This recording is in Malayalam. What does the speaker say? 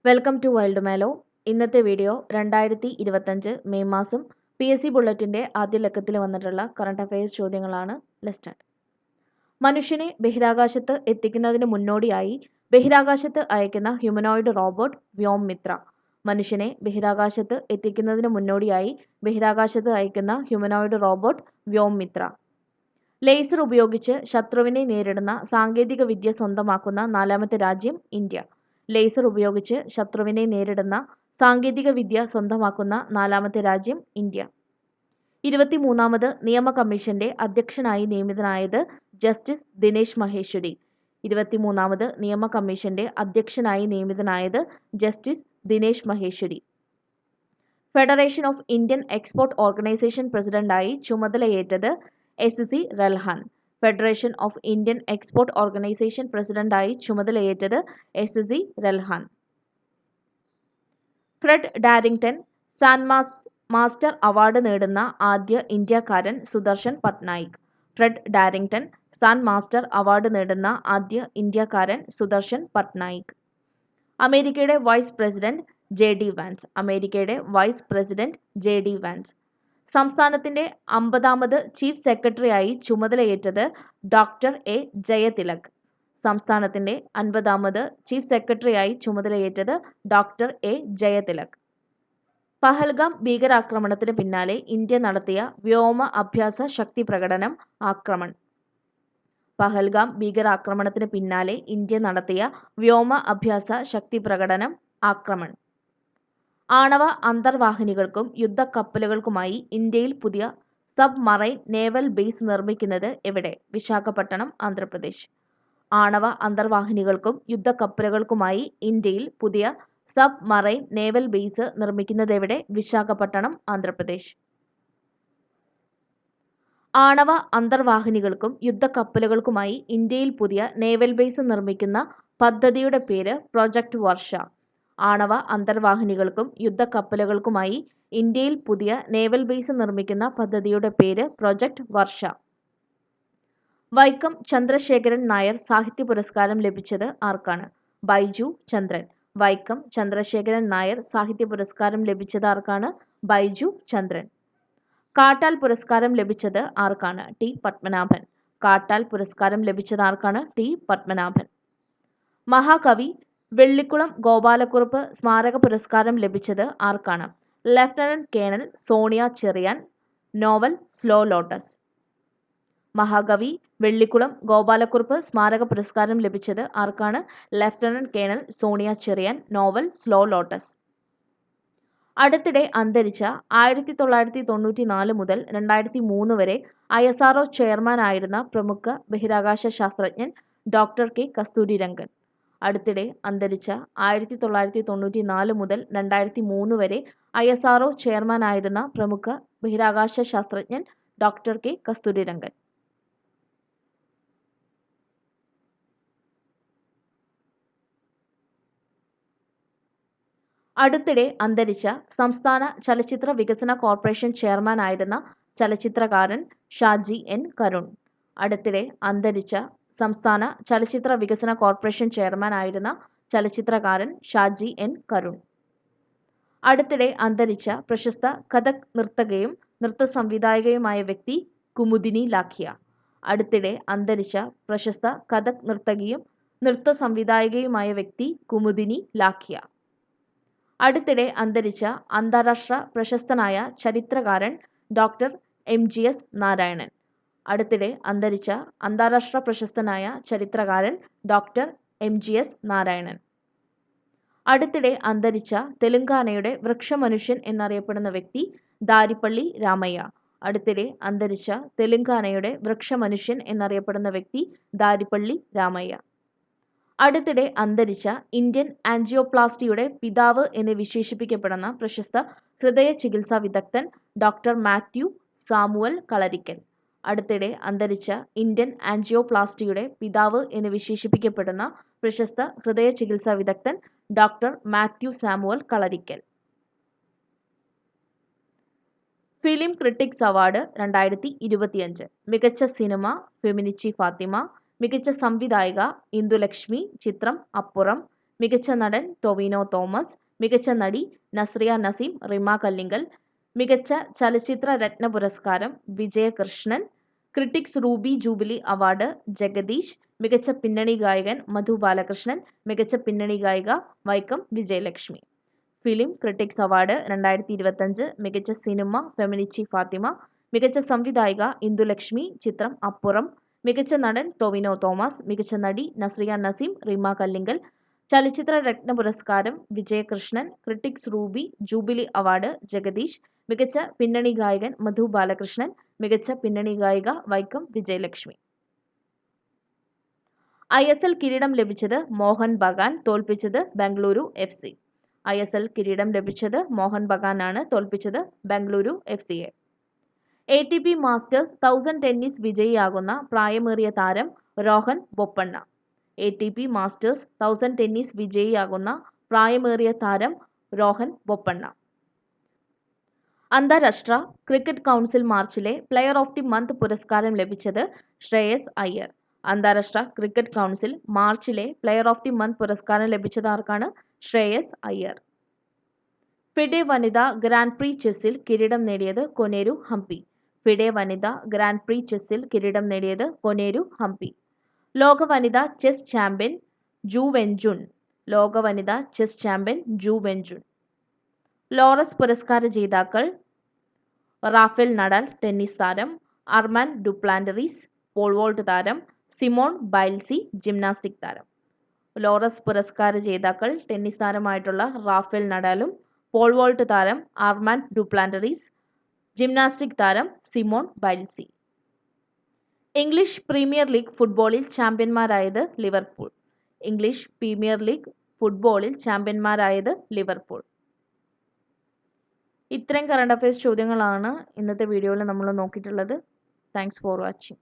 വെൽക്കം ടു വൈൽഡ് മേലോ. ഇന്നത്തെ വീഡിയോ 2025 മെയ് മാസം PSC ബുള്ളറ്റിൻ്റെ ആദ്യ ലക്കത്തിൽ വന്നിട്ടുള്ള കറണ്ട് അഫയേഴ്സ് ചോദ്യങ്ങളാണ്. ലിസ്റ്റഡ്. മനുഷ്യനെ ബഹിരാകാശത്ത് എത്തിക്കുന്നതിന് മുന്നോടിയായി ബഹിരാകാശത്ത് അയക്കുന്ന ഹ്യൂമനോയിഡ് റോബോട്ട് വ്യോംമിത്ര. മനുഷ്യനെ ബഹിരാകാശത്ത് എത്തിക്കുന്നതിന് മുന്നോടിയായി ബഹിരാകാശത്ത് അയക്കുന്ന ഹ്യൂമനോയിഡ് റോബോട്ട് വ്യോംമിത്ര. ലേസർ ഉപയോഗിച്ച് ശത്രുവിനെ നേരിടുന്ന സാങ്കേതിക വിദ്യ സ്വന്തമാക്കുന്ന നാലാമത്തെ രാജ്യം ഇന്ത്യ. ലേസർ ഉപയോഗിച്ച് ശത്രുവിനെ നേരിടുന്ന സാങ്കേതിക വിദ്യ സ്വന്തമാക്കുന്ന നാലാമത്തെ രാജ്യം ഇന്ത്യ. 23ാമത് നിയമ കമ്മീഷന്റെ അധ്യക്ഷനായി നിയമിതനായത് ജസ്റ്റിസ് ദിനേശ് മഹേശ്വരി. 23ാമത് നിയമ കമ്മീഷന്റെ അധ്യക്ഷനായി നിയമിതനായത് justice Dinesh Maheshwari. Federation of Indian export organisation പ്രസിഡന്റായി ചുമതലയേറ്റത് SC Ralhan. Federation of Indian export organisation പ്രസിഡന്റായി ചുമതലയേറ്റത് SC Ralhan. Fred Darrington sand master award നേടുന്ന ആദ്യ ഇന്ത്യക്കാരൻ Sudarshan Patnaik. Fred Darrington sand master award നേടുന്ന ആദ്യ ഇന്ത്യക്കാരൻ സുദർശൻ പട്നായിക്. അമേരിക്കയുടെ വൈസ് പ്രസിഡന്റ് JD വാൻസ്. അമേരിക്കയുടെ വൈസ് പ്രസിഡന്റ് JD വാൻസ്. സംസ്ഥാനത്തിന്റെ 50ാമത് ചീഫ് സെക്രട്ടറിയായി ചുമതലയേറ്റത് ഡോക്ടർ A ജയതിലക്. സംസ്ഥാനത്തിന്റെ 50ാമത് ചീഫ് സെക്രട്ടറിയായി ചുമതലയേറ്റത് ഡോക്ടർ A ജയതിലക്. പഹൽഗാം ഭീകരാക്രമണത്തിന് പിന്നാലെ ഇന്ത്യ നടത്തിയ വ്യോമ അഭ്യാസ ശക്തി പ്രകടനം ആക്രമൺ. പഹൽഗാം ഭീകരാക്രമണത്തിന് പിന്നാലെ ഇന്ത്യ നടത്തിയ വ്യോമ അഭ്യാസ ശക്തി പ്രകടനം ആക്രമൺ. ആണവ അന്തർവാഹിനികൾക്കും യുദ്ധക്കപ്പലുകൾക്കുമായി ഇന്ത്യയിൽ പുതിയ സബ്മറൈൻ നേവൽ ബേസ് നിർമ്മിക്കുന്നത് എവിടെ? വിശാഖപട്ടണം, ആന്ധ്രാപ്രദേശ്. ആണവ അന്തർവാഹിനികൾക്കും യുദ്ധക്കപ്പലുകൾക്കുമായി ഇന്ത്യയിൽ പുതിയ സബ്മറൈൻ നേവൽ ബേസ് നിർമ്മിക്കുന്നതെവിടെ? വിശാഖപട്ടണം, ആന്ധ്രാപ്രദേശ്. ആണവ അന്തർവാഹിനികൾക്കും യുദ്ധക്കപ്പലുകൾക്കുമായി ഇന്ത്യയിൽ പുതിയ നേവൽ ബേസ് നിർമ്മിക്കുന്ന പദ്ധതിയുടെ പേര് പ്രോജക്റ്റ് വർഷ. ആണവ അന്തർവാഹിനികൾക്കും യുദ്ധക്കപ്പലുകൾക്കുമായി ഇന്ത്യയിൽ പുതിയ നേവൽ ബേസ് നിർമ്മിക്കുന്ന പദ്ധതിയുടെ പേര് പ്രോജക്റ്റ് വർഷ. വൈക്കം ചന്ദ്രശേഖരൻ നായർ സാഹിത്യ പുരസ്കാരം ലഭിച്ചത് ആർക്കാണ്? ബൈജു ചന്ദ്രൻ. വൈക്കം ചന്ദ്രശേഖരൻ നായർ സാഹിത്യ പുരസ്കാരം ലഭിച്ചത് ആർക്കാണ്? ബൈജു ചന്ദ്രൻ. കാട്ടാൽ പുരസ്കാരം ലഭിച്ചത് ആർക്കാണ്? T പത്മനാഭൻ. കാട്ടാൽ പുരസ്കാരം ലഭിച്ചത് ആർക്കാണ്? T പത്മനാഭൻ. മഹാകവി വെള്ളിക്കുളം ഗോപാലക്കുറുപ്പ് സ്മാരക പുരസ്കാരം ലഭിച്ചത് ആർക്കാണ്? Lieutenant colonel Sonia Cherian. Novel slow lotus. മഹാകവി വെള്ളിക്കുളം ഗോപാലക്കുറുപ്പ് സ്മാരക പുരസ്കാരം ലഭിച്ചത് ആർക്കാണ്? Lieutenant colonel Sonia Cherian. Novel slow lotus. അടുത്തിടെ അന്തരിച്ച 1994 മുതൽ 2003 വരെ ISRO ചെയർമാനായിരുന്ന പ്രമുഖ ബഹിരാകാശ ശാസ്ത്രജ്ഞൻ ഡോക്ടർ K കസ്തൂരിരംഗൻ. അടുത്തിടെ അന്തരിച്ച 1994 മുതൽ 2003 വരെ ISRO ചെയർമാനായിരുന്ന പ്രമുഖ ബഹിരാകാശ ശാസ്ത്രജ്ഞൻ ഡോക്ടർ K കസ്തൂരിരംഗൻ. അടുത്തിടെ അന്തരിച്ച സംസ്ഥാന ചലച്ചിത്ര വികസന കോർപ്പറേഷൻ ചെയർമാനായിരുന്ന ചലച്ചിത്രകാരൻ ഷാജി N കരുൺ. അടുത്തിടെ അന്തരിച്ച സംസ്ഥാന ചലച്ചിത്ര വികസന കോർപ്പറേഷൻ ചെയർമാനായിരുന്ന ചലച്ചിത്രകാരൻ ഷാജി N കരുൺ. അടുത്തിടെ അന്തരിച്ച പ്രശസ്ത കഥക് നർത്തകയും നൃത്ത സംവിധായകയുമായ വ്യക്തി കുമുദിനി ലാഖിയ. അടുത്തിടെ അന്തരിച്ച പ്രശസ്ത കഥക് നർത്തകിയും നൃത്ത സംവിധായകയുമായ വ്യക്തി കുമുദിനി ലാഖിയ. അടുത്തിടെ അന്തരിച്ച അന്താരാഷ്ട്ര പ്രശസ്തനായ ചരിത്രകാരൻ ഡോക്ടർ MGS നാരായണൻ. അടുത്തിടെ അന്തരിച്ച അന്താരാഷ്ട്ര പ്രശസ്തനായ ചരിത്രകാരൻ ഡോക്ടർ MGS നാരായണൻ. അടുത്തിടെ അന്തരിച്ച തെലുങ്കാനയുടെ വൃക്ഷമനുഷ്യൻ എന്നറിയപ്പെടുന്ന വ്യക്തി ദാരിപ്പള്ളി രാമയ്യ. അടുത്തിടെ അന്തരിച്ച തെലുങ്കാനയുടെ വൃക്ഷമനുഷ്യൻ എന്നറിയപ്പെടുന്ന വ്യക്തി ദാരിപ്പള്ളി രാമയ്യ. അടുത്തിടെ അന്തരിച്ച ഇന്ത്യൻ ആൻജിയോപ്ലാസ്റ്റിയുടെ പിതാവ് എന്ന് വിശേഷിപ്പിക്കപ്പെടുന്ന പ്രശസ്ത ഹൃദയ ചികിത്സാ വിദഗ്ധൻ ഡോക്ടർ മാത്യു സാമുവൽ കളരിക്കൽ. അടുത്തിടെ അന്തരിച്ച ഇന്ത്യൻ ആൻജിയോപ്ലാസ്റ്റിയുടെ പിതാവ് എന്ന് വിശേഷിപ്പിക്കപ്പെടുന്ന പ്രശസ്ത ഹൃദയ ചികിത്സാ വിദഗ്ധൻ doctor Mathew Samuel Kalarickal. Film critics award 2025. മികച്ച സിനിമ ഫെമിനിച്ചി ഫാത്തിമ. മികച്ച സംവിധായിക ഇന്ദുലക്ഷ്മി, ചിത്രം അപ്പുറം. മികച്ച നടൻ ടൊവിനോ തോമസ്. മികച്ച നടി നസ്രിയ നസീം, റിമ കല്ലിങ്കൽ. മികച്ച ചലച്ചിത്ര രത്ന പുരസ്കാരം Vijayakrishnan. Critics ruby jubilee award Jagadish. മികച്ച പിന്നണി ഗായകൻ മധു ബാലകൃഷ്ണൻ. മികച്ച പിന്നണി ഗായിക Vaikom Vijayalakshmi. Film critics award 2025 മികച്ച സിനിമ ഫെമിനിച്ചി ഫാത്തിമ. മികച്ച സംവിധായിക ഇന്ദുലക്ഷ്മി, ചിത്രം അപ്പുറം. മികച്ച നടൻ ടൊവിനോ തോമസ്. മികച്ച നടി നസ്രിയ നസീം, റിമ കല്ലിങ്കൽ. ചലച്ചിത്ര രത്ന പുരസ്കാരം Vijayakrishnan. Critics ruby jubilee award Jagadish. മികച്ച പിന്നണി ഗായകൻ മധു ബാലകൃഷ്ണൻ. മികച്ച പിന്നണി ഗായിക വൈക്കം വിജയലക്ഷ്മി. ISL കിരീടം ലഭിച്ചത് മോഹൻ ബഗാൻ, തോൽപ്പിച്ചത് ബംഗളൂരു FC. ISL കിരീടം ലഭിച്ചത് മോഹൻ ബഗാനാണ്, തോൽപ്പിച്ചത് ബംഗളൂരു FCയെ. ATP മാസ്റ്റേഴ്സ് 1000 ടെന്നീസ് വിജയിയാകുന്ന പ്രായമേറിയ താരം Rohan Bopanna. ATP masters 1000 tennis വിജയിയാകുന്ന പ്രായമേറിയ താരം രോഹൻ ബൊപ്പണ്ണ. അന്താരാഷ്ട്ര ക്രിക്കറ്റ് കൗൺസിൽ മാർച്ചിലെ പ്ലെയർ ഓഫ് ദി മന്ത് പുരസ്കാരം ലഭിച്ചത് ശ്രേയസ് അയ്യർ. അന്താരാഷ്ട്ര ക്രിക്കറ്റ് കൗൺസിൽ മാർച്ചിലെ പ്ലെയർ ഓഫ് ദി മന്ത് പുരസ്കാരം ലഭിച്ചത് ആർക്കാണ്? ശ്രേയസ് അയ്യർ. ഫിഡെ വനിതാ ഗ്രാൻഡ് പ്രീ ചെസ്സിൽ കിരീടം നേടിയത് കൊനേരു ഹംപി. ഫിഡെ വനിതാ ഗ്രാൻഡ് പ്രീ ചെസ്സിൽ കിരീടം നേടിയത് കൊനേരു ഹംപി. ലോക വനിതാ ചെസ് ചാമ്പ്യൻ ജു വെൻജുൻ. ലോക വനിതാ chess champion Ju Wenjun. Laureus പുരസ്കാര ജേതാക്കൾ റാഫേൽ നഡാൽ ടെന്നീസ് താരം, അർമാൻ ഡുപ്ലാന്ററീസ് പോൾ വോൾട്ട് താരം, സിമോൺ ബൈൽസി ജിംനാസ്റ്റിക് താരം. ലോറസ് പുരസ്കാര ജേതാക്കൾ ടെന്നീസ് താരമായിട്ടുള്ള റാഫേൽ നഡാലും പോൾ വോൾട്ട് താരം അർമാൻ ഡുപ്ലാന്ററീസ്, ജിംനാസ്റ്റിക് താരം Simone Biles. English Premier League ഫുട്ബോളിൽ ചാമ്പ്യന്മാരായത് ലിവർപൂൾ. ഇംഗ്ലീഷ് പ്രീമിയർ ലീഗ് ഫുട്ബോളിൽ ചാമ്പ്യന്മാരായത് ലിവർപൂൾ. ഇത്രയും കറണ്ട് അഫയേഴ്സ് ചോദ്യങ്ങളാണ് ഇന്നത്തെ വീഡിയോയിൽ നമ്മൾ നോക്കിയിട്ടുള്ളത്. Thanks for watching.